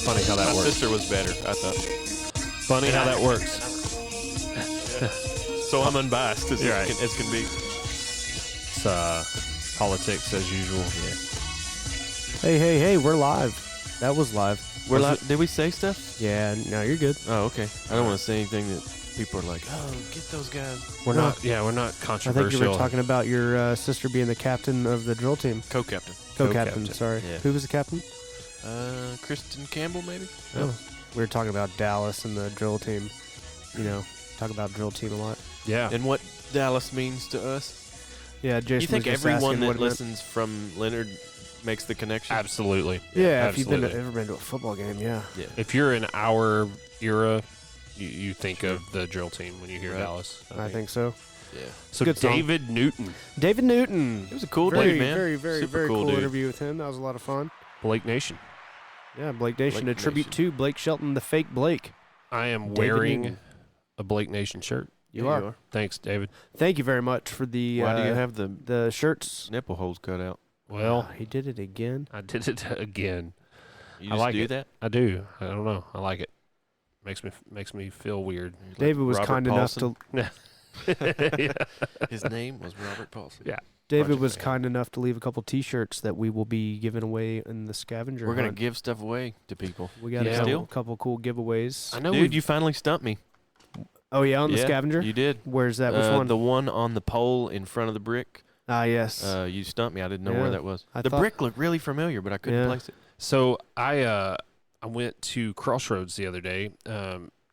Funny how that My works. sister was better, I thought. Funny how that works. So I'm unbiased as, You're right. as can be. It's politics as usual. Hey, we're live. That was live. We're did we say stuff? Yeah, no, you're good. Oh, okay. I don't want to say anything that people are like, oh, get those guys. We're No. not. Yeah, we're not I controversial. think you were talking about your sister being the captain of the drill team. Co-captain. Co-captain, sorry. Yeah. Who was the captain? Kristen Campbell, maybe? Oh. We were talking about Dallas and the drill team. You know, talk about drill team a lot. Yeah. And what Dallas means to us. Yeah, Jason You think was just everyone asking that what it meant. listens from Leonard makes the connection? Absolutely. Yeah, if Absolutely. you've ever been to a football game, yeah. Yeah. If you're in our era, you think of the drill team when you hear Right. Dallas. I think so. Yeah. So Good song. David Newton, David Newton. It was a cool very, dude, man. Very Super cool dude. interview with him. That was a lot of fun. Blake Nation. Yeah, Blake Nation, Blake a tribute Nation. to Blake Shelton, the fake Blake. I am David wearing Newton. a Blake Nation shirt. You Yeah, are. Thanks, David. Thank you very much for the Why do you have the shirts. nipple holes cut out? Well, He did it again. I did it again. You I just like do it. that? I do. I don't know. I like it. Makes me feel weird. Like David was Robert kind Paulson? enough Yeah. His name was Robert Paulson. Yeah. David Project was Man. kind enough to leave a couple T-shirts that we will be giving away in the scavenger We're going to hunt. give stuff away to people. We got Yeah. a couple cool giveaways. I know. Dude, you finally stumped me. Oh yeah, on the Yeah, scavenger. You did. Where's that? Which one? The one on the pole in front of the brick. Yes. You stumped me. I didn't know Yeah. where that was. I The thought- brick looked really familiar, but I couldn't Yeah. place it. So I went to Crossroads the other day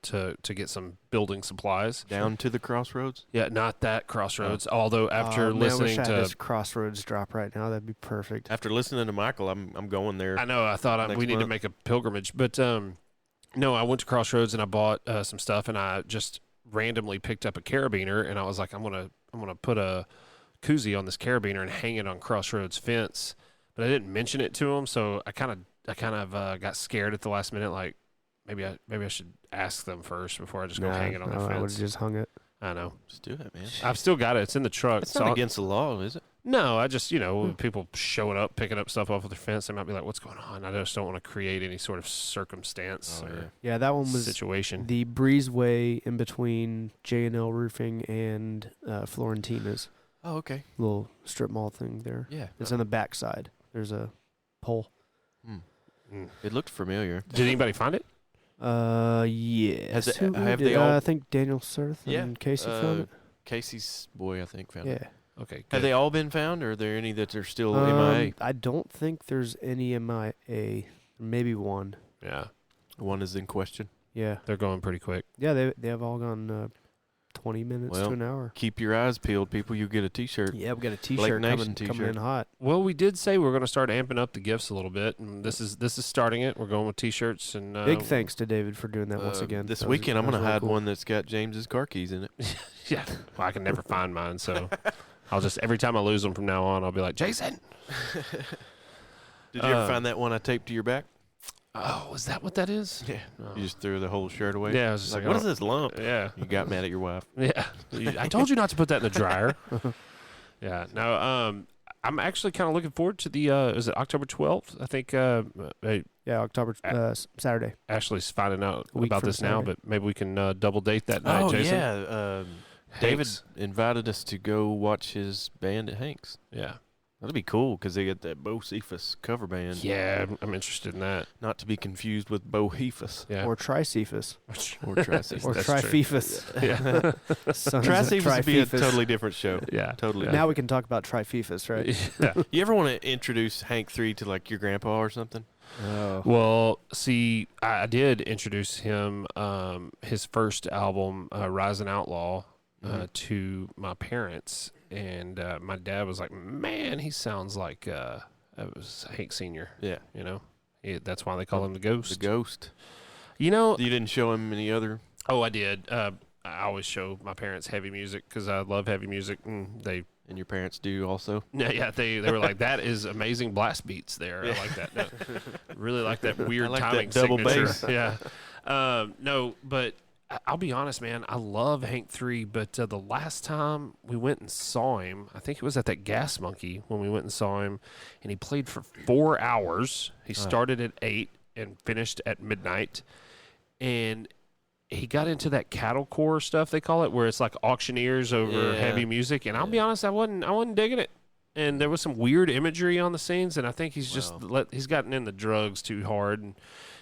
to get some building supplies. Down to the crossroads. Yeah, not that Crossroads. Although after Oh, man, I wish listening I had to, this Crossroads drop right now. That'd be perfect. After listening to Michael, I'm going there. I know I thought Next we need to month. make a pilgrimage, but no, I went to Crossroads and I bought some stuff, and I just randomly picked up a carabiner, and I was like, I'm gonna put a koozie on this carabiner and hang it on Crossroads fence, but I didn't mention it to him, so I kind of got scared at the last minute, like maybe I should ask them first before I just go hang it on the I would have fence. just hung it. I know. Just do it, man. I've still got it. It's in the truck. It's so not I'll- against the law, is it? No, I just, when people showing up, picking up stuff off of their fence, they might be like, what's going on? I just don't want to create any sort of circumstance Oh, yeah. or Yeah, that one was situation. the breezeway in between J&L Roofing and Florentina's Oh, okay. little strip mall thing there. Yeah. It's on the back side. There's a pole. Mm. It looked familiar. Did anybody find it? Yes. Has it- Who have did? they all- I think Daniel Surth Yeah, and Casey found it. Casey's boy, I think, found it. Yeah. Okay. Have good. they all been found, or are there any that are still MIA? I don't think there's any MIA. Maybe one. Yeah. One is in question. Yeah. They're going pretty quick. Yeah, they have all gone 20 minutes Well, to an hour. Keep your eyes peeled, people. You get a T-shirt. Yeah, we got a Blake T-shirt Nation coming t-shirt. in hot. Well, we did say we're going to start amping up the gifts a little bit, and this is starting it. We're going with T-shirts and Big thanks to David for doing that once again. This That was- weekend, I'm that going was to really hide cool. one that's got James's car keys in it. Yeah. Well, I can never find mine, so I'll just every time I lose them from now on, I'll be like, Jason. Did you ever find that one I taped to your back? Oh, is that what that is? Yeah. Oh. You just threw the whole shirt away? Yeah, I was just like, what I is this lump? Yeah. You got mad at your wife. Yeah. I told you not to put that in the dryer. Yeah. No, I'm actually kind of looking forward to the, is it October 12th? I think Yeah, October Saturday. Ashley's finding out A week about from this now, Saturday. but maybe we can double date that night, Oh, Jason. yeah. David Hanks. invited us to go watch his band at Hanks. Yeah. That'd be cool because they get that Bo Cephas cover band. Yeah, I'm interested in that. Not to be confused with Bo Hephus Yeah. Or Tricephus. or Tricephas. Or That's true. Trifefus. Yeah. Sons of Tricephas would be a Trifefus. totally different show. Yeah. Totally. Yeah. Now we can talk about Trifefus, right? Yeah. You ever want to introduce Hank 3 to like your grandpa or something? Oh. Well, see, I did introduce him, his first album, Rising Outlaw, to my parents, and my dad was like, "Man, he sounds like it was Hank Sr." Yeah. You know, that's why they call him the Ghost. The Ghost. You know, You didn't show him any other? oh, I did. I always show my parents heavy music because I love heavy music, and they. And your parents do also? Yeah, they were like, that is amazing blast beats there. I like that. No, really like that weird I like timing that double signature. bass. Yeah. No, but I'll be honest, man. I love Hank 3, but the last time we went and saw him, I think it was at that Gas Monkey when we went and saw him, and he played for 4 hours. He started at 8, and finished at midnight. And he got into that cattle core stuff, they call it, where it's like auctioneers over heavy music. And I'll be honest, I wasn't digging it. And there was some weird imagery on the scenes, and I think he's he's gotten in the drugs too hard, and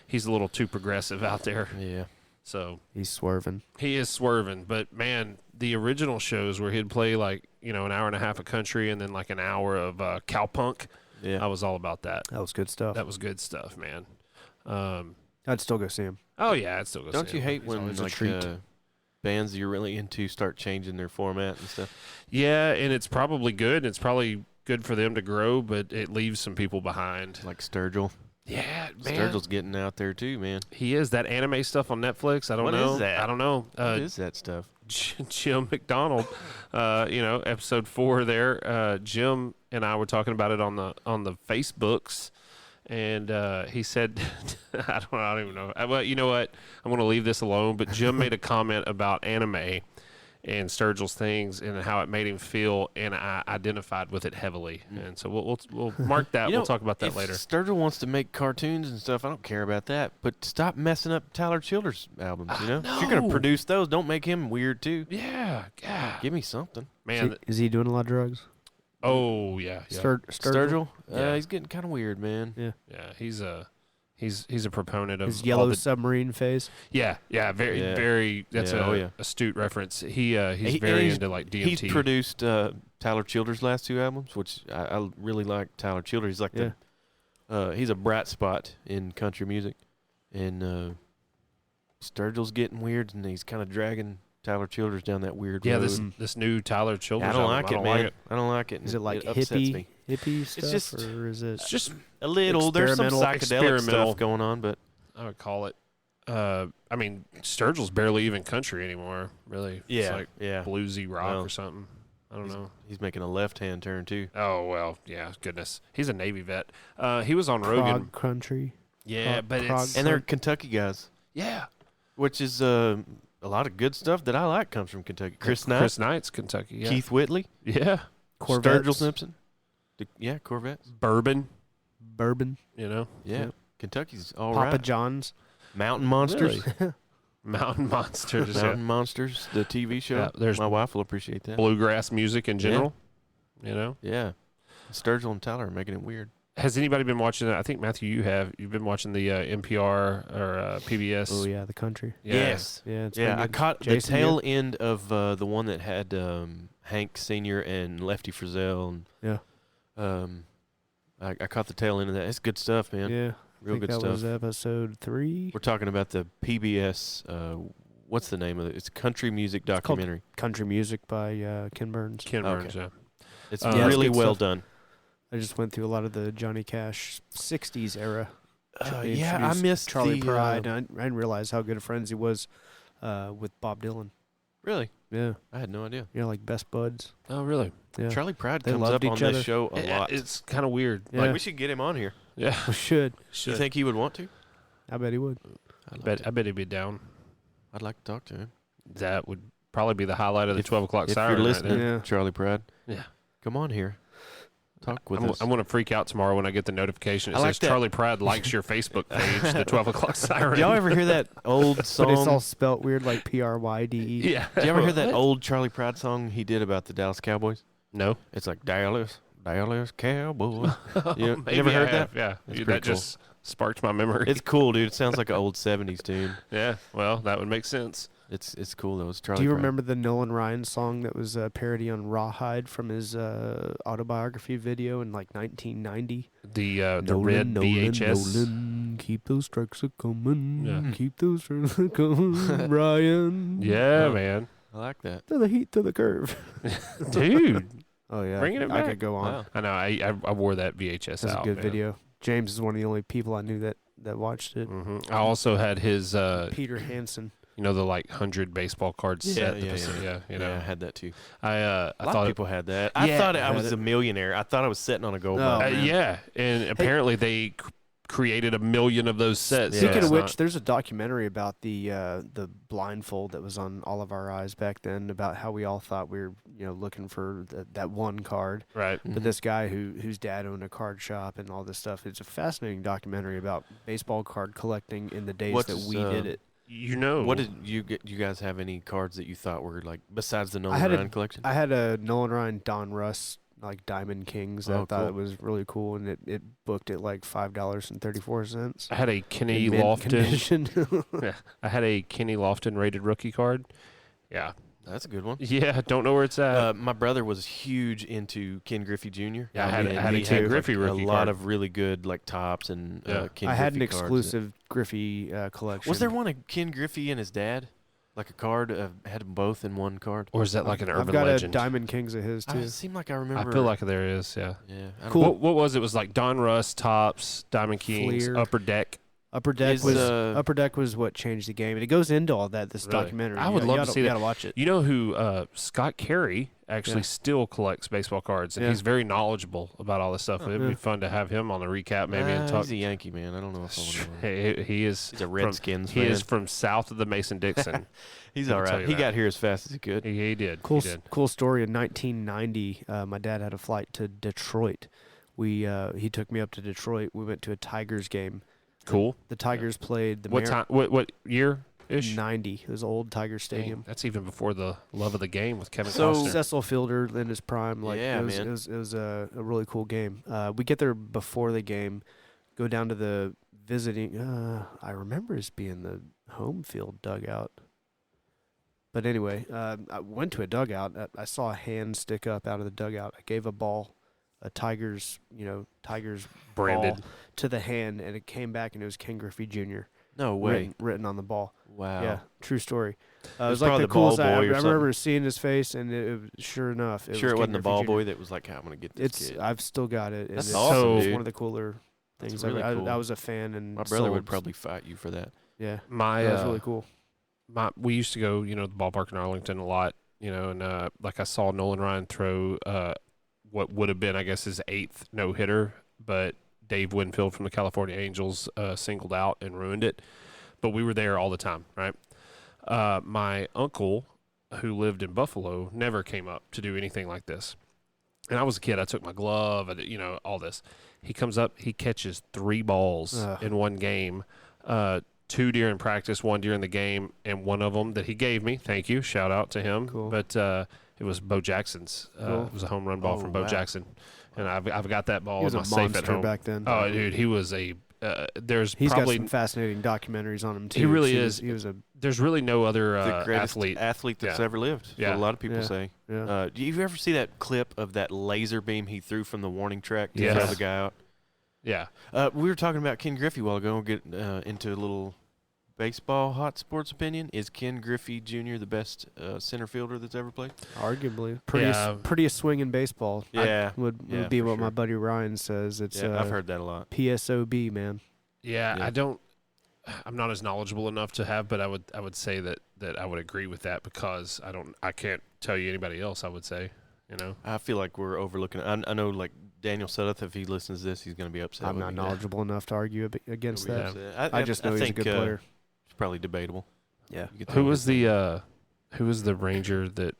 he's a little too progressive out there. Yeah. So He's swerving. he is swerving. But man, the original shows where he'd play like, an hour and a half of country and then like an hour of cowpunk, I was all about that. That was good stuff. That was good stuff, man. I'd still go see him. Oh yeah, I'd still go. Don't see you him. hate He's when always a like treat. bands you're really into start changing their format and stuff? Yeah, and it's probably good. It's probably good for them to grow, but it leaves some people behind. Like Sturgill. Yeah, man. Sturgill's getting out there too, man. He is. That anime stuff on Netflix. I don't What know. is that? I don't know. What is that stuff? Jim McDonald, episode 4 there. Jim and I were talking about it on the Facebooks, and he said, I don't even know. Well, you know what? I'm going to leave this alone. But Jim made a comment about anime and Sturgill's things and how it made him feel, and I identified with it heavily. And so we'll mark that. We'll talk about that later. If Sturgill wants to make cartoons and stuff, I don't care about that. But stop messing up Tyler Childers' albums, If you're going to produce those, don't make him weird, too. Yeah, God. Give me something. Man. Is he doing a lot of drugs? Oh, yeah. Sturgill? Yeah. He's getting kind of weird, man. Yeah. Yeah, he's a proponent of His yellow all submarine phase. very. That's a astute reference. He's very into like DMT. He's produced Tyler Childers' last 2 albums, which I really like. Tyler Childers. He's like he's a bright spot in country music, and Sturgill's getting weird, and he's kind of dragging Tyler Childers down that weird road. This new Tyler Childers. I don't album, like it, man. I don't like it. Is it like upsets me. hippie stuff, just- or is it? It's just A little. There's some psychedelic experimental stuff going on, but I would call it. I mean, Sturgill's barely even country anymore. Really, it's like bluesy rock or something. I don't know. He's making a left-hand turn too. Oh well, yeah. Goodness, he's a Navy vet. He was on Prog Rogan. country. Yeah, but prog it's And they're Kentucky guys, yeah. which is a lot of good stuff that I like comes from Kentucky. Chris Knight's Kentucky. Yeah. Keith Whitley, Yeah. Corvettes. Sturgill Simpson. Corvettes. Bourbon. Bourbon. You know. Yeah, Yep. Kentucky's all Papa right. John's. Mountain Monsters. Really? Mountain Monsters. Mountain Monsters, the TV show. Yeah, there's my wife will appreciate that. Bluegrass music in general. You know. Yeah, Sturgill and Tyler are making it weird. Has anybody been watching it? I think Matthew, you've been watching the NPR or PBS. Oh yeah, the country. Yeah. Yes. Yeah, it's Yeah, been I good. caught Jason, the tail end of the one that had Hank Sr. and Lefty Frizzell. And, I caught the tail end of that. It's good stuff, man. Yeah, Real I think good that stuff. was episode 3. We're talking about the PBS. What's the name of it? It's a country music called documentary. Country music by Ken Burns. Ken Okay. Burns, yeah. It's Yeah, it's really good well stuff. done. I just went through a lot of the Johnny Cash 60s era. They Yeah, I introduced missed Charlie the, Pride. And I didn't realize how good of friends he was with Bob Dylan. Really? Yeah, I had no idea. like best buds. Oh, really? Yeah, Charlie Pride They comes loved up on each this other. show a Yeah, lot. it's kind of weird. Yeah. Like, we should get him on here. Yeah. we should. Do you think he would want to? I bet he would. I bet he'd be down. I'd like to talk to him. That would probably be the highlight of the 12 o'clock If siren. you're listening, right there. Yeah. Charlie Pride, Yeah. come on here. Talk with us. I'm going to freak out tomorrow when I get the notification. It I like says that. Charlie Pride likes your Facebook page, the 12 o'clock siren. Did y'all ever hear that old song? But it's all spelt weird, like Pryde. Yeah. Did you ever hear that old Charlie Pride song he did about the Dallas Cowboys? No. It's like Dallas Cowboys. You Maybe never heard I that? have, yeah. That's That pretty cool. just sparked my memory. It's cool, dude. It sounds like an old '70s tune. Yeah. Well, that would make sense. It's cool though. It's Charlie. Do you Pride. remember the Nolan Ryan song that was a parody on Rawhide from his autobiography video in like 1990? The Nolan, red Nolan, VHS. Nolan, keep those strikes a coming. Yeah. Keep those strikes a coming, Ryan. Yeah, Oh. man. I like that. To the heat, to the curve. Dude. Oh yeah, Bringing it I back. could go on. Wow. I know. I wore that VHS That's out. a good man. video. James is one of the only people I knew that watched it. I also had his, Peter Hansen. the like 100 baseball cards Yeah, set. yeah. You Yeah, I know. had that too. I A lot thought of people had that. I Yeah, thought I had was it. a millionaire. I thought I was sitting on a gold No. bar. man. yeah, and apparently they created a million of those sets. Yeah. so Speaking it's of which, not- there's a documentary about the blindfold that was on all of our eyes back then, about how we all thought we were looking for that one card. right. But this guy whose dad owned a card shop and all this stuff, it's a fascinating documentary about baseball card collecting in the days that we did it. What did you get? You guys have any cards that you thought were like besides the Nolan had Ryan collection? I had a Nolan Ryan Don Russ like Diamond Kings that I thought cool. it was really cool, and it booked at like $5.34. I had a Kenny in mint Lofton. condition. Yeah, I had a Kenny Lofton rated rookie card. Yeah, That's a good one. yeah. Don't know where it's at. My brother was huge into Ken Griffey Jr. Yeah, I had mean, a he Ken had, Griffey rookie a lot card. of really good like tops and Yeah. Ken I had an Griffey cards. exclusive Griffey collection. Was there one of Ken Griffey and his dad? Like a card had them both in one card. Or is that like an I've urban got legend? a Diamond Kings of his too. It seemed like I I remember. feel like there is. Yeah. yeah. I don't Cool. know. What was it? It was like Don Russ, Tops, Diamond Kings, Fleer. Upper Deck. Upper Deck Is, was uh, what changed the game, and it goes into all that. This Really? documentary. I would You love gotta- to see you that. gotta watch it. You know who Scott Carey actually Yeah. still collects baseball cards, and Yeah. he's very knowledgeable about all this stuff. It'd Yeah. be fun to have him on the recap maybe and talk. He's a Yankee man. I don't know if I want to. He is. He's a from- Redskins He fan. is from south of the Mason-Dixon. He's I'll all tell right. you He that. got here as fast as he could. he did. Cool, He did. cool story. In 1990, my dad had a flight to Detroit. He took me up to Detroit. We went to a Tigers game. Cool. The Tigers played the What time? What year ish? 90. It was old Tiger Stadium. That's even before the love of the game with Kevin So- Costner. Cecil Fielder in his prime. Like Yeah, it was, man. It was a really cool game. We get there before the game, go down to the visiting. I remember it being the home field dugout. But anyway, I went to a dugout. I saw a hand stick up out of the dugout. I gave a ball, a Tigers Branded. ball to the hand, and it came back, and it was Ken Griffey Jr. No way. written on the ball. Wow. Yeah, true story. It was was like probably the the ball coolest. I boy or remember seeing his face, and sure enough, Sure, was it Ken wasn't the Griffey ball Jr. boy that was like, "I'm gonna get this It's kid." I've still got it. and That's it's awesome, it's dude. one of the cooler That's things. really cool. I was a fan, and My brother would sold. probably fight you for that. Yeah, My that was really cool. we used to go, the ballpark in Arlington a lot, and like I saw Nolan Ryan throw what would have been, I guess, his 8th no hitter, but Dave Winfield from the California Angels singled out and ruined it. But we were there all the time, right? My uncle, who lived in Buffalo, never came up to do anything like this. And I was a kid. I took my glove, and all this. He comes up, he catches 3 balls in one game. 2 during practice, 1 during the game, and one of them that he gave me. Thank you, shout out to him. Cool. But it was Bo Jackson's. Cool. It was a home run ball Oh, from Bo wow. Jackson, and I've got that ball He was in a my safe at monster home. back then. Oh, dude, he was a. There's He's probably got some fascinating documentaries on him too. He really 'cause is. He was a there's really no other The greatest athlete. that's Yeah. ever lived. That's Yeah. what a lot of people Yeah. say. yeah. Do you ever see that clip of that laser beam he threw from the warning track to Yes. throw the guy out? Yeah, We were talking about Ken Griffey a while ago. We'll get into a little baseball hot sports opinion. Is Ken Griffey Jr. the best center fielder that's ever played? Arguably, Yeah. prettiest swing in baseball. Yeah. would Yeah, be for what my sure. buddy Ryan says. It's Yeah, I've heard that a lot. PSOB, man. yeah. Yeah. I'm not as knowledgeable enough to have, but I would say that I would agree with that because I can't tell you anybody else. I would say, I feel like we're overlooking. I know, like Daniel Sutherland, if he listens to this, he's going to be upset. I'm with not me. knowledgeable enough to argue against He'll be that. upset. I just know he's a think, good player. It's probably debatable. Yeah. You could who throw was his- who was the Ranger that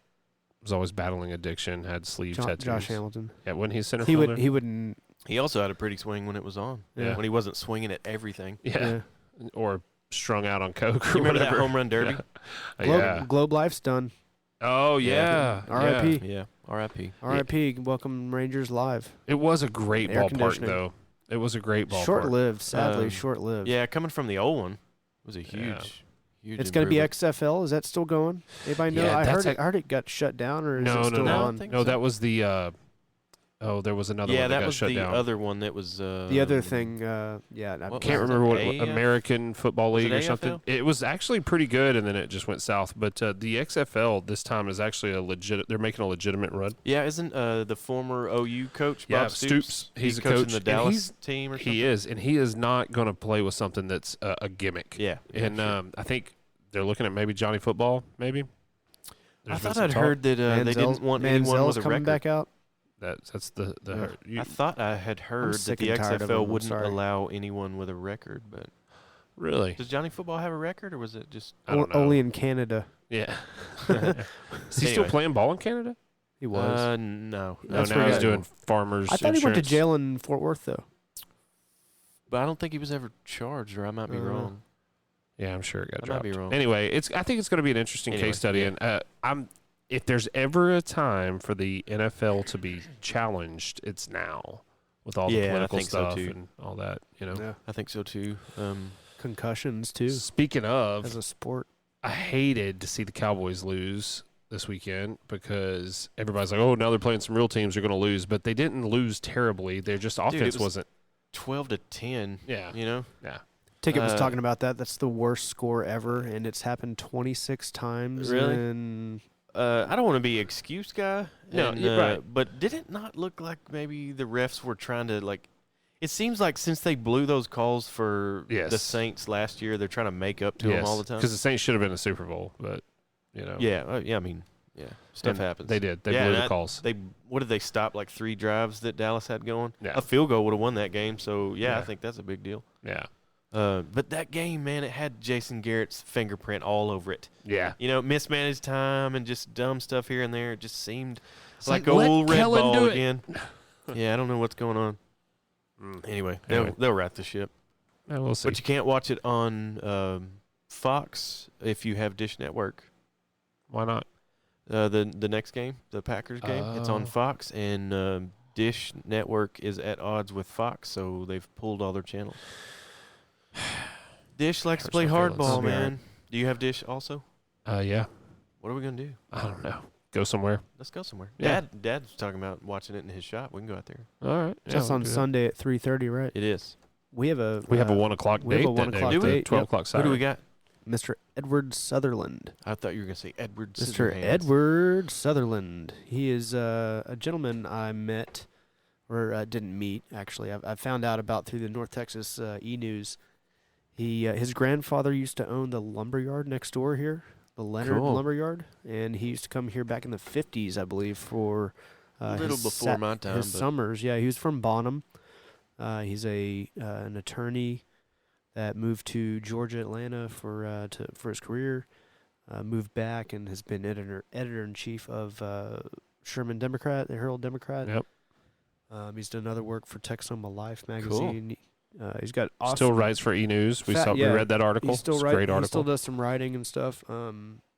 was always battling addiction, had sleeve tattoos? Josh Hamilton. Yeah, wasn't he a center He fielder? would. He wouldn't. He also had a pretty swing when it was on. Yeah. When he wasn't swinging at everything. yeah. Or strung out on coke or You remember that whatever. home run derby? Yeah. Globe Life's done. Oh yeah. R.I.P. Yeah. R.I.P. R.I.P. Welcome Rangers live. It was a great Air ballpark conditioning. though. It was a great ballpark. Short-lived, sadly, Um, short-lived. Yeah, coming from the old one, it was a Yeah. huge. It's going to be improvement. XFL. Is that still going? Anybody know? Yeah, I that's heard it got shut down, or is No, it no, still no. on? think No, so. that was the. There was another Yeah, one that that got was shut the down. other one that was. The other thing, yeah, I What Can't was remember what AF? American Football Was it League or something. AFL? It was actually pretty good, and then it just went south. But the XFL this time is actually a legit. They're making a legitimate run. Yeah, isn't the former OU coach Yeah, Bob Stoops. He's a coaching coach, the and Dallas team or something? He is, and he is not going to play with something that's a gimmick. Yeah, and sure. I think they're looking at maybe Johnny Football. Maybe. I There's been thought some I'd talk. heard that they didn't want anyone Manziel's with a coming record. back out. That's the I thought I had heard that sick the and tired of XFL them, I'm wouldn't sorry. allow anyone with a record, but really. does Johnny Football have a record, or was it just? I don't know. Only in Canada. Yeah. Is he still Anyway. playing ball in Canada? He was. No. No, That's now where he's he- doing farmers. I thought he went to insurance. jail in Fort Worth though. But I don't think he was ever charged, or I might be wrong. Yeah, I'm sure it got I dropped. might be wrong. Anyway, I think it's going to be an interesting Anyway, case study, yeah. and if there's ever a time for the NFL to be challenged, it's now with all the Yeah, I political think so, stuff too. and all that. Yeah. I think so too. Concussions too, Speaking as of, a sport. I hated to see the Cowboys lose this weekend because everybody's like, "Oh, now they're playing some real teams; they're going to lose." But they didn't lose terribly. Their just offense was- wasn't. 12-10. Yeah, You know. yeah. Ticket was Uh, talking about that. That's the worst score ever, and it's happened 26 times. Really? In I don't want to be excuse guy. No, and, you're right. But did it not look like maybe the refs were trying to like? It seems like since they blew those calls for the Yes. Saints last year, they're trying to make up to them all the time. because the Saints should have been a Super Bowl, but Yeah, I mean, stuff And happens. They did. They Yeah, blew and the calls. What did they stop? Like 3 drives that Dallas had going. Yeah. A field goal would have won that game. So Yeah. I think that's a big deal. Yeah, But that game, man, it had Jason Garrett's fingerprint all over it. yeah. You know, mismanaged time and just dumb stuff here and there. It just seemed like like, let old red Kellen ball do it. again. Yeah, I don't know what's going on. Anyway, Anyway. they'll right the ship. Yeah, we'll see. But you can't watch it on Fox if you have Dish Network. Why not? The next game, the Packers game, it's on Oh. Fox, and Dish Network is at odds with Fox, so they've pulled all their channels. Dish likes to Hurts play my feelings. hardball, Oh, man. man. Do you have Dish also? Yeah. What are we gonna do? I don't know. Go somewhere. Let's go somewhere. Yeah. Dad's talking about watching it in his shop. We can go out there. All right. Yeah, just we'll on do that. Sunday at 3:30, right? It is. We have a 1 o'clock we have date. a 1 that day o'clock with the date, 12 yep. o'clock Who Saturday. do we got? Mr. Edward Sutherland. I thought you were gonna say Edward. Mr. Scissorhands. Edward Sutherland. He is a gentleman I met, or didn't meet, actually. I found out about through the North Texas E-News. His grandfather used to own the lumberyard next door here, the Leonard Cool. Lumberyard, and he used to come here back in the 50s, I believe, for A little his before my time, his but- summers. Yeah, he was from Bonham. He's an attorney that moved to Georgia, Atlanta for his career. Moved back and has been editor in chief of Sherman Democrat, the Herald Democrat. Yep. He's done other work for Texoma Life magazine. He's got awesome. Still writes for E News. We Fat- we yeah, read that article. He still It's a writes. great He article. still does some writing and stuff.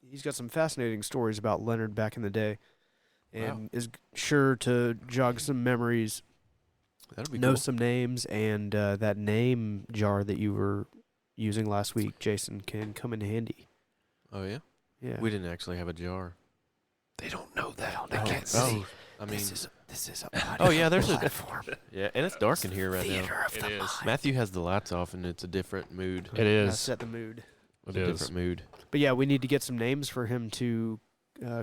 He's got some fascinating stories about Leonard back in the day, and is sure to jog some memories, That'd be know cool. some names, and that name jar that you were using last week, Jason, can come in handy. Oh yeah. Yeah. We didn't actually have a jar. They don't know that. They can't see. I mean, this is a oh yeah, there's a platform. yeah, and it's dark in here right now. Theater of It the is. mind. Matthew has the lights off, and it's a different mood. It is. Set the mood. It It's a is. different mood. But yeah, we need to get some names for him to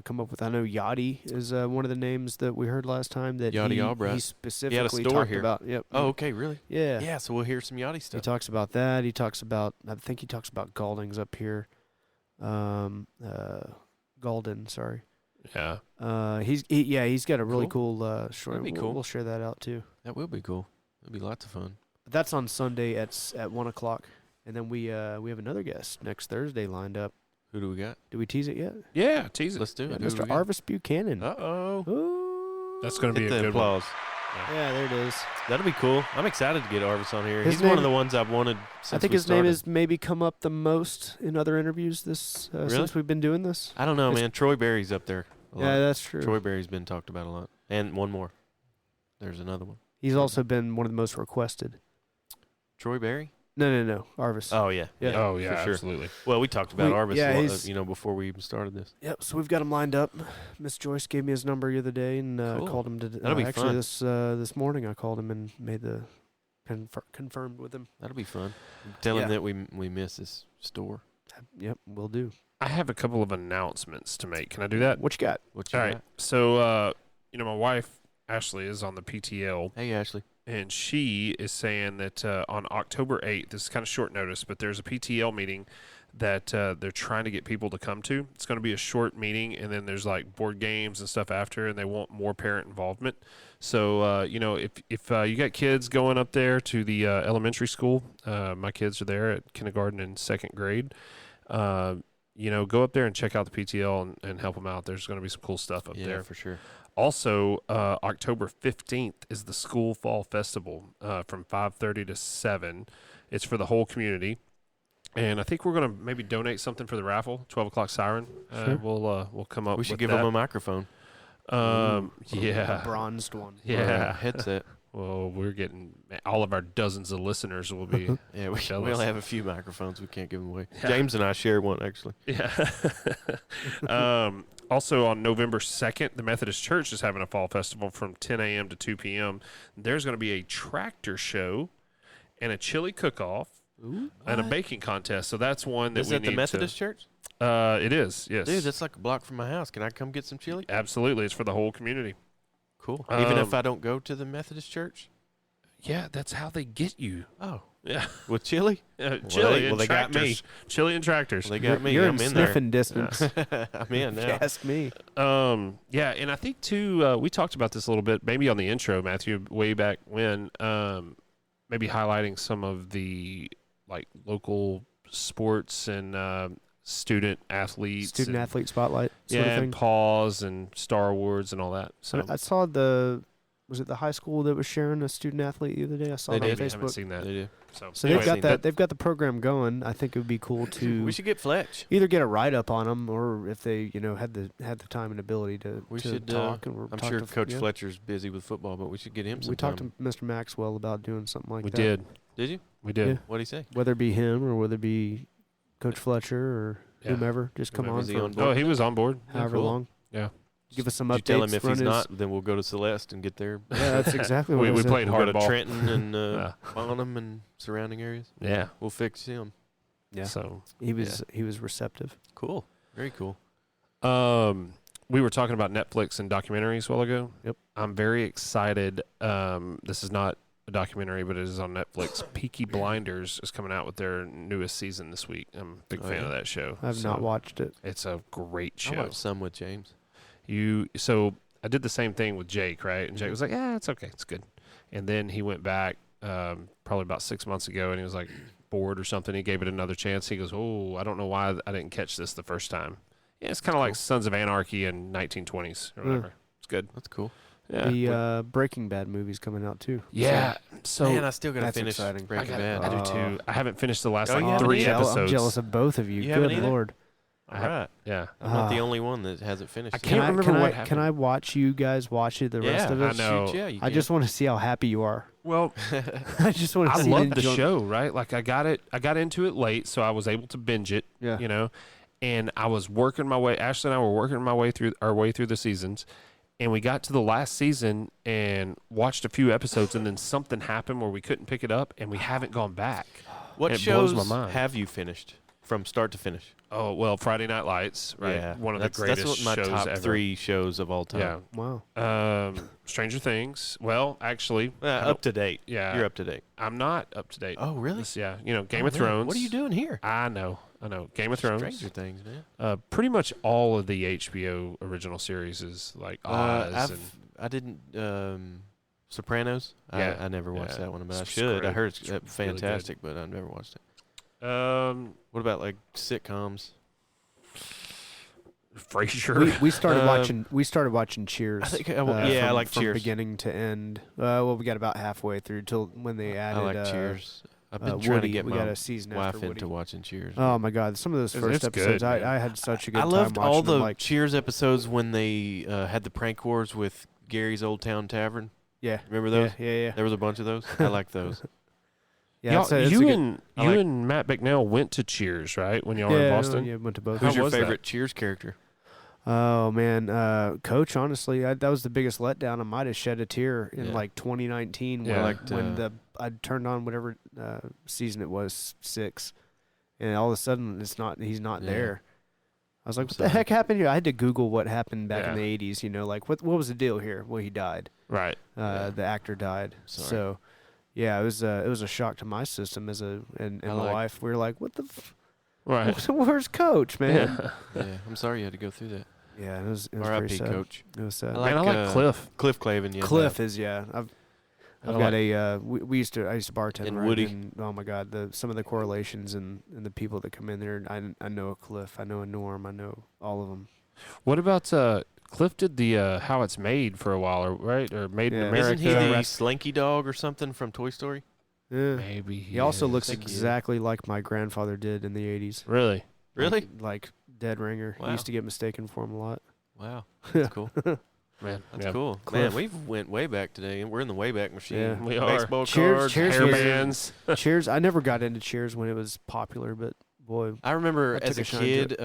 come up with. I know Yachty is one of the names that we heard last time that Yachty he Albright. specifically store talked here. about. Yep. Oh, okay, really? Yeah. Yeah, so we'll hear some Yachty He stuff. talks about that. He talks about. I think he talks about Galdings up here. Galden, sorry. Yeah. He's got a really Cool. cool story. That'd be We'll- cool. We'll share that out too. That will be cool. It'll be lots of fun. But that's on Sunday at 1 o'clock, and then we have another guest next Thursday lined up. Who do we got? Did we tease it yet? Yeah. Tease it. Let's do it. Who do Mr. we got? Arvis Buchanan. Uh-oh. Ooh. That's going to be Hit a the good one. applause. Yeah, there it is. That'll be cool. I'm excited to get Arvis on here. His He's one name- of the ones I've wanted since I think we his name started. has maybe come up the most in other interviews this since we've been doing this. I don't know, It's- man. Troy Berry's up there. a lot. Yeah, that's true. Troy Berry's been talked about a lot. And one more. There's another one. He's also been one of the most requested. Troy Berry? No. Arvis. Oh, yeah. Yeah. Oh, yeah, for sure. absolutely. Well, we talked about Arvis yeah, a lot, he's- before we even started this. Yep. So we've got him lined up. Miss Joyce gave me his number the other day and Cool. called him to. That'll be actually fun. this morning I called him and made the confirmed with him. That'll be fun. Tell him Yeah. that we miss this store. Yep, we'll do. I have a couple of announcements to make. Can I do that? What you got? What you All right. got? So, my wife, Ashley, is on the PTL. Hey, Ashley. And she is saying that on October 8th, this is kind of short notice, but there's a PTL meeting that they're trying to get people to come to. It's going to be a short meeting, and then there's like board games and stuff after, and they want more parent involvement. So, if you got kids going up there to the elementary school, my kids are there at kindergarten and second grade. Go up there and check out the PTL and help them out. There's going to be some cool stuff up there. Yeah, for sure. Also, October 15th is the School Fall Festival from 5:30 to 7. It's for the whole community. And I think we're going to maybe donate something for the raffle, 12 o'clock siren. Sure. We'll come up with We should give them a microphone. Yeah. A bronzed one. Yeah. Headset. Well, we're getting all of our dozens of listeners will be. Yeah, we jealous. only have a few microphones. We can't give them away. Yeah. James and I share one, actually. Yeah. Also, on November 2nd, the Methodist Church is having a fall festival from 10 a.m. to 2 p.m. There's going to be a tractor show and a chili cook-off and a baking contest. So that's one that Is we that need the Methodist church? It is, yes. Dude, that's like a block from my house. Can I come get some chili? Absolutely. It's for the whole community. Cool. Even if I don't go to the Methodist church? Yeah, that's how they get you. Oh. Yeah. With chili? Chili and they got me. tractors. Chili and tractors. Well, they got me. You're I'm in in there. sniffing distance. I'm in If you now. ask me. Yeah, and I think too, we talked about this a little bit, maybe on the intro, Matthew, way back when, maybe highlighting some of the like local sports and student athletes, Student athlete spotlight sort yeah, of thing. and Paws and Star Awards and all that. So I saw was it the high school that was sharing a student athlete the other day? I saw it on maybe I haven't Facebook. seen that. They do. So They've got seen that. They've got the program going. I think it would be cool to We should get Fletch. either get a write up on them, or if they had the time and ability to We to should talk. And I'm talk sure to, Coach yeah. Fletcher's busy with football, but we should get him some We talked time. to Mr. Maxwell about doing something like we that. did. Did you? We did. Yeah. What'd he say? Whether it be him or whether it be Coach Fletcher or Yeah. whomever, just come Whomever. on Is he for on board? Oh, he was on board. however cool. long. Yeah. Give us some Did updates. you tell him if run he's his- not, then we'll go to Celeste and get there. Yeah, that's exactly what We it was. played We'll go to hardball. Trenton and Yeah. Bonham and surrounding areas. Yeah. We'll fix him. Yeah, So he was receptive. Cool. Very cool. we were talking about Netflix and documentaries a while ago. Yep. I'm very excited. This is not a documentary, but it is on Netflix. Peaky Blinders is coming out with their newest season this week. I'm a big fan of that show. I've not watched it. It's a great I show. watched some with James. So I did the same thing with Jake, right? And Jake was like, "Yeah, it's okay, it's good." And then he went back probably about 6 months ago, and he was like bored or something. He gave it another chance. He goes, "Oh, I don't know why I didn't catch this the first time." Yeah, it's kind of like Sons of Anarchy in 1920s or whatever. It's good. That's cool. Yeah. The Breaking Bad movie's coming out too. Yeah. So Man, I still got to that's finish exciting. Breaking I Bad. do too. I haven't finished the last Oh, like you haven't 3 either? episodes. I'm jealous of both of you. You haven't Good either? Lord. All right. Yeah. I'm not the Ah. only one that hasn't finished. I it. can't remember what Can happened. I watch you guys watch it? The rest of Yeah, it. know. Shoot, yeah, you I just want to see how happy you are. Well, I just want to I see. love the enjoy- show, right? Like I got into it late, so I was able to binge it. Yeah. You know, and I was working my way. Ashley and I were working my way through the seasons, and we got to the last season and watched a few episodes, and then something happened where we couldn't pick it up, and we haven't gone back. What It shows blows my mind. have you finished from start to finish? Oh well, Friday Night Lights, right? Yeah, One of that's, the greatest That's what my shows top ever. 3 shows of all time. Yeah. Wow. Stranger Things. Well, actually, I don't- Up to date. Yeah. You're up to date. I'm not up to date. Oh, really? Yeah. You know, Game Oh, of man, Thrones. What are you doing here? I know. Game of Thrones. Stranger Things, man. Pretty much all of the HBO original series is like Oz and I didn't. Sopranos. Yeah. I never watched Yeah. that one, but I It's should. I great. heard it's It's really good. fantastic, but I've never watched it. What about like sitcoms? Frasier. We started Um, watching. We started watching Cheers. I think I from, like from Cheers. beginning to end. Well, we got about halfway through till when they added. I like Cheers. I've been trying Woody. to get we my got a season wife after Woody. into watching Cheers. Oh my God! Some of those first It's episodes, good, man. I had such a good I time loved watching all them. the Like, Cheers episodes when they had the prank wars with Gary's Old Town Tavern. yeah, Remember those? Yeah. There was a bunch of those. I like those. Yeah, Y'all- it's a you good- and I you like- and Matt Bicknell went to Cheers, right? When y'all were in yeah, Boston. yeah, went to both. Who's How your was that? favorite Cheers character? Oh man, Coach. Honestly, that was the biggest letdown. I might have shed a tear in Yeah. like 2019 Yeah. when, I liked, when I turned on whatever season it was, 6, and all of a sudden he's not Yeah. there. I was like, I'm what the sorry. heck happened here? I had to Google what happened back in Yeah. the 80s. You know, like what was the deal here? Well, he died. Right. Yeah. The actor died. Sorry. So, yeah, it was a shock to my system and I my like- wife. We were like, what the. Right. Where's Coach, man? Yeah. Yeah, I'm sorry you had to go through that. Yeah, it was pretty R.I.P. sad. Coach. It was sad. Man, I like Cliff. Cliff Clavin. Yeah, Cliff is I've I got like- we used to bartend And right, Woody. and oh my god, some of the correlations and the people that come in there. I know a Cliff, I know a Norm, I know all of them. What about Cliff did the How It's Made for a while, right? Or Made in Yeah. America. Isn't he the Slinky Dog or something from Toy Story? Yeah. Maybe He also looks Think he is. exactly like my grandfather did in the 80s. really. Really? Like Dead Ringer. Wow. He used to get mistaken for him a lot. Wow, that's cool. Man, That's yeah. cool. Cliff. Man, we've went way back today, and we're in the Wayback Machine. Yeah. We are. Baseball Cheers- cards, cheers Hair was- bands. Cheers. I never got into Cheers when it was popular, but boy, I remember I as took a a shine to kid,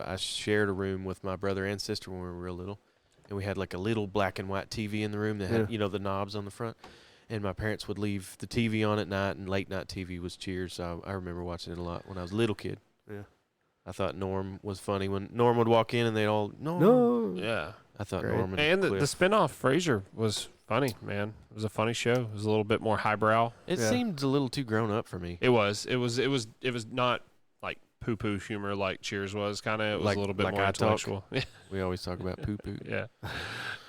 I shared a room with my brother and sister when we were real little, and we had like a little black and white TV in the room that had Yeah. the knobs on the front. And my parents would leave the TV on at night, and late night TV was Cheers. So I remember watching it a lot when I was a little kid. yeah. I thought Norm was funny when Norm would walk in and they'd all No. Yeah. I thought Great. Norm And the Cliff. spinoff Frasier was funny, man. It was a funny show. It was a little bit more highbrow. It Yeah. seemed a little too grown up for me. It was not like poo poo humor like Cheers was. Kind of. It was Like- a little bit like more I talk. intellectual. We always talk about poo poo. Yeah.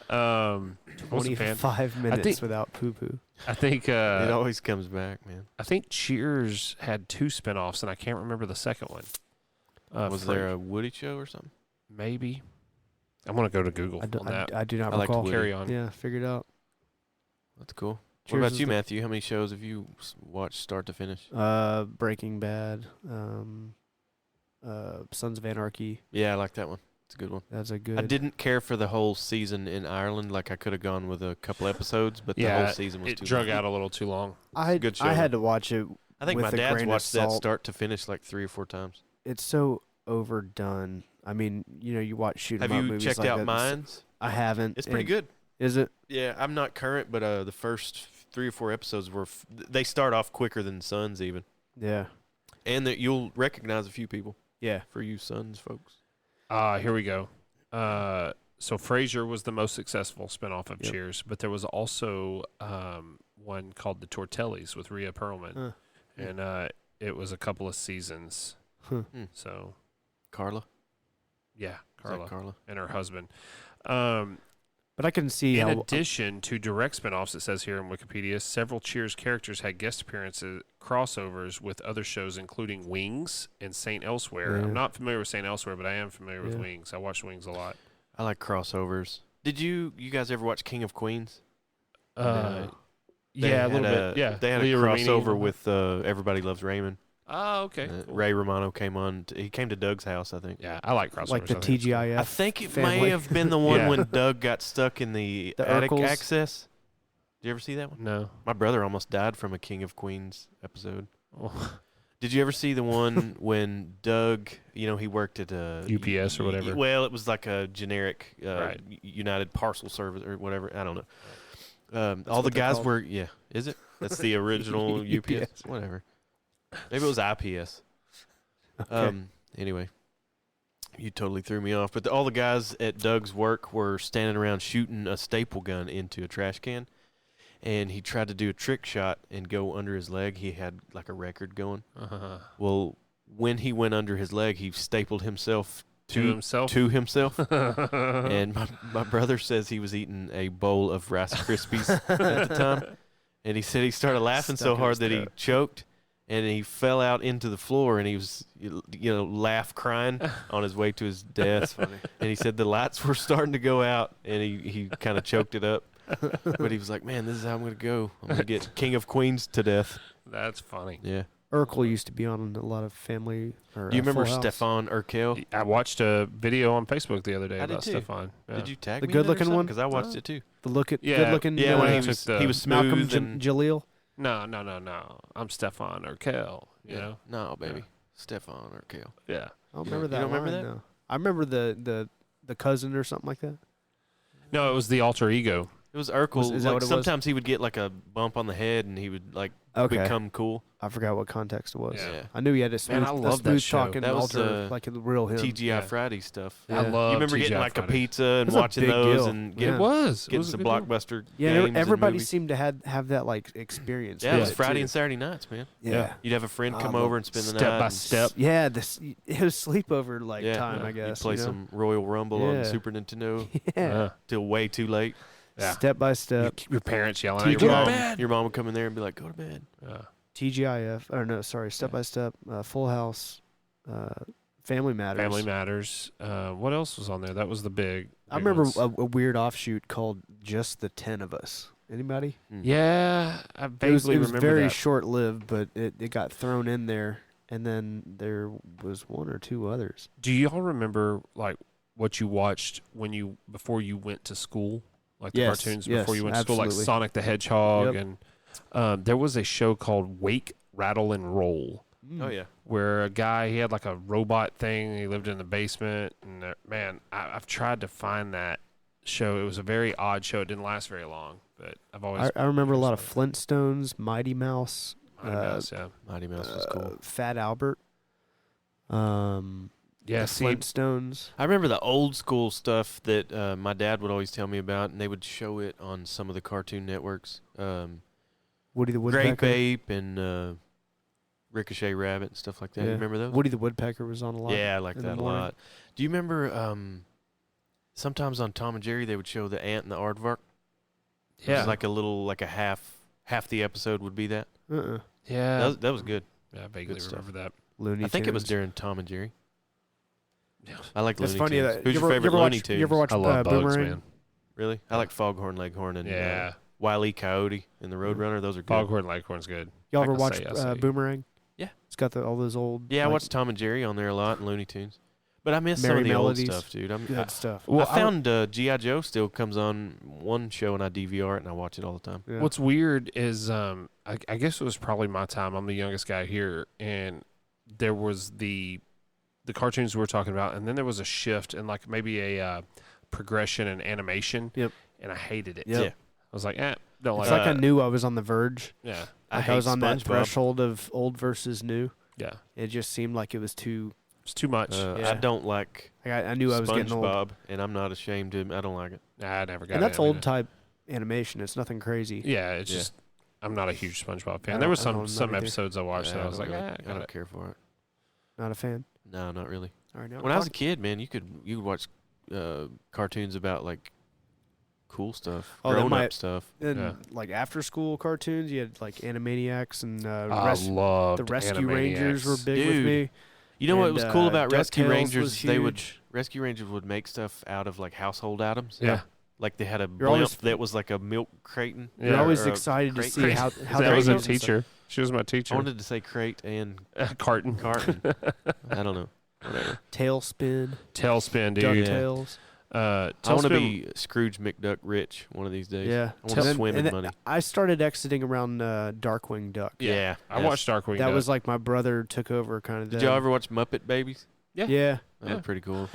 I wasn't a fan. 25 minutes think- without poo poo. I think It always comes back, man. I think Cheers had 2 spinoffs, and I can't remember the second one. Was there a Woody show or something? maybe? I'm gonna go to Google I do, on that. I do not I liked recall. Woody. Carry on. Yeah, figured out. That's cool. Cheers what is about you, the- Matthew? How many shows have you watched start to finish? Breaking Bad, Sons of Anarchy. Yeah, I like that one. It's a good one. That's a good. I didn't care for the whole season in Ireland. Like I could have gone with a couple episodes, but the Yeah, whole season was It too drug long. out a little too long. good show, I though. had to watch it. I think with my a dad's grain of watched that salt. start to finish like 3 or 4 times. It's so overdone. I mean, you watch shoot 'em Have up you movies checked like out that. Mines? I haven't. It's pretty and- good. Is it? Yeah, I'm not current, but the first 3 or 4 episodes were they start off quicker than Sons even, Yeah. and that you'll recognize a few people Yeah. for you Sons folks. Here we go. So Frasier was the most successful spinoff of Yep. Cheers, but there was also one called The Tortellis with Rhea Perlman, Huh. and it was a couple of seasons. Huh. So Carla, yeah, Is that Carla Carla. and her husband. But I can see In how. addition to direct spinoffs, it says here in Wikipedia, several Cheers characters had guest appearances, crossovers with other shows, including Wings and Saint Elsewhere. Yeah. I'm not familiar with Saint Elsewhere, but I am familiar with Yeah. Wings. I watch Wings a lot. I like crossovers. Did you guys ever watch King of Queens? Uh, They yeah, a had little bit. Yeah, they had Leah a Remini. crossover with Everybody Loves Raymond. Oh, okay. Cool. Ray Romano came on. He came to Doug's house, I think. Yeah, I like crossovers. like the I think it's cool. TGIF. I think it family. may have been the one Yeah. when Doug got stuck in the attic Urkels? access. Did you ever see that one? No. My brother almost died from a King of Queens episode. Oh, Did you ever see the one when Doug, he worked at UPS or whatever? Well, it was like a generic Right. United Parcel Service or whatever. I don't know. All what the they're guys called. were, yeah. Is it? That's the original UPS. Whatever. Maybe it was IPS. Okay. Anyway, you totally threw me off. But all the guys at Doug's work were standing around shooting a staple gun into a trash can. And he tried to do a trick shot and go under his leg. He had like a record going. Well, when he went under his leg, he stapled himself To himself? To himself. And my brother says he was eating a bowl of Rice Krispies at the time. And he said he started laughing Stuck so in hard his that he throat. choked. And he fell out into the floor, and he was, laugh crying on his way to his death. And he said the lights were starting to go out, and he kind of choked it up. But he was like, man, this is how I'm going to go. I'm going to get King of Queens to death. That's funny. Yeah. Urkel used to be on a lot of family. Or, Do you remember Full House. Stefan Urkel? I watched a video on Facebook the other day I did about too. Stefan. Yeah. Did you tag The me in it or good-looking something? one? Because I watched it too. The Yeah, good-looking. Yeah, when when he he was took the- he was Malcolm smooth and Jaleel. No. I'm Stefan Urkel. You know? no, baby, Yeah. Stefan Urkel. Yeah. I don't You remember don't- that. you don't remember line, no. I remember the cousin or something like that. No, it was the alter ego. It was Urkel. Is that what it was? Sometimes he would get like a bump on the head, and he would like become cool. I forgot what context it was. Yeah. I knew he had a smooth, Man, I love that smooth show. talking That was, alter, like a real him. TGI Friday stuff. Yeah. I love You remember TGI getting like Friday. a pizza and That's a watching big those deal. and Yeah. getting, It was. getting It was a some good deal. blockbuster Yeah, games and everybody movies. seemed to have that like experience. Yeah, it with was Friday too. and Saturday nights, man. Yeah. You'd have a friend come I over love and spend the Step night. by and step. Yeah, it was sleepover like time, I You'd guess. play you know? some Royal Rumble on Yeah. Super Nintendo Yeah. till way too late. Yeah. Step by step. Your parents yelling at Your your mom, mom. your mom would come in there and be like, "Go to bed." TGIF, or no, sorry, Step by Step, Full House, Family Matters. Family Matters. What else was on there? That was the big. I big remember ones. a weird offshoot called Just the 10 of Us. Anybody? Yeah, I It was vaguely remember very that. short lived, but it got thrown in there, and then there was one or two others. Do y'all remember like what you watched before you went to school? Like the Yes, cartoons yes, before you went to school, like absolutely. Sonic the Hedgehog, Yep. and there was a show called Wake, Rattle, and Roll, Oh yeah. where a guy, he had like a robot thing. He lived in the basement, and man, I've tried to find that show. It was a very odd show. It didn't last very long, but I've always. I remember a lot of Flintstones, Mighty Mouse, Mighty Mouse, yeah, Mighty Mouse was cool. Fat Albert, yeah. the See, Flintstones. I remember the old school stuff that my dad would always tell me about, and they would show it on some of the Cartoon Networks. Woody the Grape Woodpecker. Ape and Ricochet Rabbit and stuff like that. You Yeah. remember those? Woody the Woodpecker was on a lot. Yeah, I like in the that a morning. lot. Do you remember sometimes on Tom and Jerry they would show the ant and the aardvark? It yeah, was like a little, like a half the episode would be that. yeah, That was good. yeah. I vaguely good stuff. remember that. Looney I think it was Tunes. during Tom and Jerry. Yeah. I like It's Looney funny Tunes. that Who's you your ever, favorite you ever Looney watch, Tunes? You ever watch I love Bugs, Boomerang? man. Really? I like Foghorn Leghorn and Yeah, Wile E. Coyote and the Roadrunner. Those are good. Foghorn Leghorn's good. Y'all I ever can watch say I see. Boomerang? Yeah. It's got all those old. Yeah, I like, watched Tom and Jerry on there a lot and Looney Tunes. But I miss some Merry of the Melodies. old stuff, dude. good stuff. Well, I found G.I. Joe still comes on one show and I DVR it and I watch it all the time. Yeah. What's weird is I guess it was probably my time. I'm the youngest guy here, and there was the cartoons we were talking about, and then there was a shift in like maybe a progression in animation. Yep. And I hated it. Yep. Yeah. I was like, don't It's like like I that. knew I was on the verge. Yeah. Like I hate was on that SpongeBob. threshold of old versus new. Yeah. It just seemed like it was too. It's too much. Yeah. I don't like Like I knew I was getting old. SpongeBob, and I'm not ashamed to admit I don't like it. Nah, I never got And that's into old it. type animation. It's nothing crazy. Yeah, it's Yeah. just I'm not a huge SpongeBob fan. I there were don't- some not either. episodes I watched Yeah, that I was like, really, I I don't care for it. Not a fan. No, not really. All right, now When I was a kid, man, you could watch cartoons about like cool stuff, Oh, that grown up might- stuff. and Yeah. like after school cartoons, you had like Animaniacs and I loved the Rescue Rangers were Animaniacs. big with Dude. me. You know what And, was cool about Rescue DuckTales Rangers? was They would huge. Rescue Rangers would make stuff out of like household items. Yeah. Like they had a You're blimp always- that was like a milk crate. You're Yeah. always or a excited to crate- see crate. how That they was a use and stuff. teacher. She was my I teacher. wanted to say crate and Carton. carton. I don't know. Whatever. Tailspin, Tailspin, dude. DuckTales. I want to Tailspin- be Scrooge McDuck rich one of these days. Yeah, I want to swim in and money. I stared exiting around Darkwing Duck. Yeah. I watched Darkwing That Duck. was like my brother took over kind of. Did y'all ever watch Muppet Babies? Yeah. Yeah. That was pretty cool.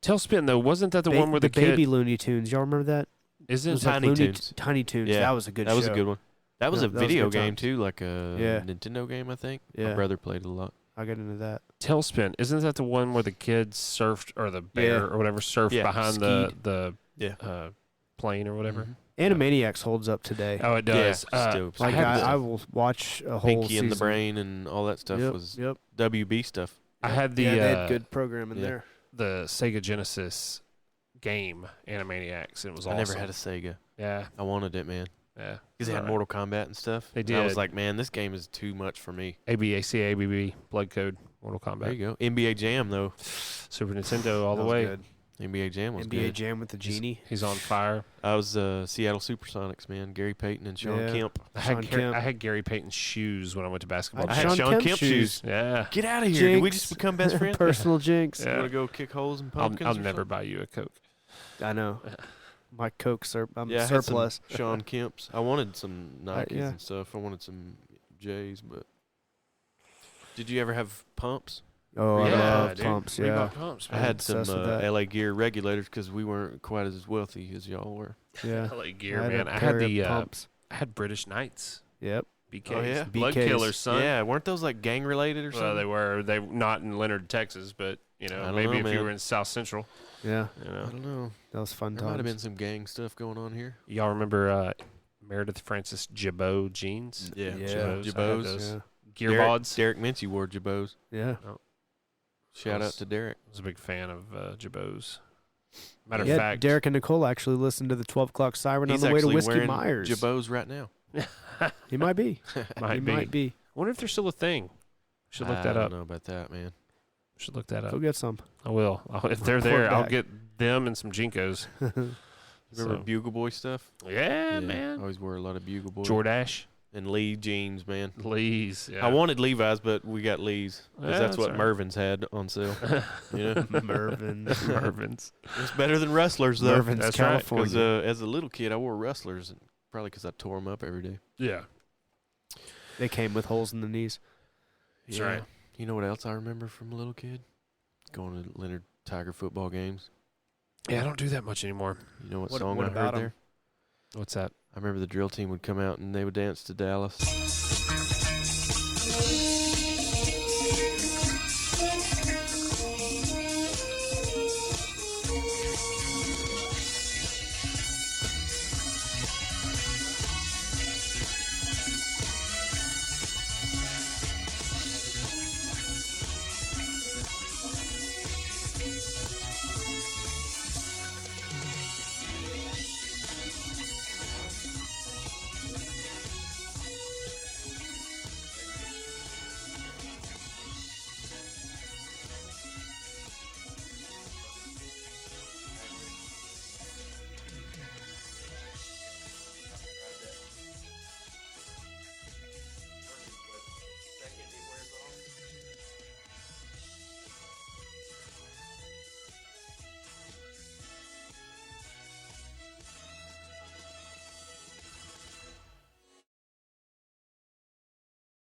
Tailspin though. Wasn't that the one where the kid baby Looney Tunes? Y'all remember that? It isn't was Tiny like Toons. Tiny Toons. Yeah, That was a good. That was show. a good one. That was Yeah, a that was video good game times. too, like a Yeah. Nintendo game, I think. Yeah. My brother played it a lot. I got into that. Tailspin? Isn't that the one where the kids surfed or the bear Yeah. or whatever surfed Yeah, behind skied. the Yeah. plane or whatever? Mhm. Animaniacs holds up today. Oh, it does. Yeah, still. Like I had I will watch a whole Pinky season. and the Brain and all that stuff Yep, was yep. WB stuff. I had the yeah, they had good programming yeah. there. the Sega Genesis game Animaniacs. And it was I awesome. never had a Sega. Yeah, I wanted it, man. yeah. Because they had Mortal Kombat and stuff. They And I was did. like, man, this game is too much for me. ABAC, ABB, Blood Code, Mortal There Kombat, you go. NBA Jam, though. Super Nintendo all That the was way. good. NBA Jam was NBA good. Jam with the genie. He's on fire. I was Seattle Supersonics, man. Gary Payton and Sean Yeah. Kemp. Sean Kemp. I had Gary Payton's shoes when I went to basketball. I I had had Sean Sean Kemp Kemp shoes. Yeah. Get out of here. Did we Jinx. just become best friends? Personal jinx. Yeah. You want to go kick holes in I'll pumpkins? or never something? buy you a Coke. I know. My Coke I'm Yeah, I had some surplus. Sean Kemp's. I wanted some Nikes yeah. and stuff. I wanted some J's, but did you ever have pumps? Oh, I Yeah, love dude. pumps. Reebok Yeah. pumps, I man. had some obsessed with that. LA Gear regulators because we weren't quite as wealthy as y'all were. Yeah. LA Gear, I man. a I pair had of the pumps. I had British Knights. Yep. BKs. Oh, yeah? Blood BKs. Killers, son. Yeah, weren't those like gang related or Well, something? they were. They not in Leonard, Texas, but I don't maybe know, if man. you were in South Central, Yeah. I don't know. That was fun There might have been times. some gang stuff going on here. Y'all remember Meredith Francis Jabot jeans? Yeah. Jabos. I had Jabos. those. Yeah. Gearbods. Derek Minchie wore Jabos. Yeah. Shout out to Derek. I was a big fan of Jabos. Matter of Yeah, fact, Derek and Nicole actually listened to the 12 o'clock siren He's on the way to actually Whiskey wearing Myers. Jabos right now. He might be. might he be. might be. I wonder if they're still a thing. Should look that I up. don't know about that, man. Should look that up. Go get some. I will. If they're Report there, I'll back. get them and some Jinkos. Remember So- Bugle Boy stuff? Yeah, I man. always wore a lot of Bugle Boy. Jordache. And Lee jeans, man. Lee's. Yeah. I wanted Levi's, but we got Lee's. Because Yeah, that's that's what right. Mervin's had on sale. You know? Mervin. Mervin's. It's better than Rustlers, though. Mervin's, That's right, California. Because as a little kid, I wore Rustlers, probably because I tore them up every day. Yeah. They came with holes in the knees. That's right. You know what else I remember from a little kid? Going to Leonard Tiger football games. Yeah, I don't do that much anymore. You know what, What song I about heard 'em? there? What's that? I remember the drill team would come out and they would dance to Dallas.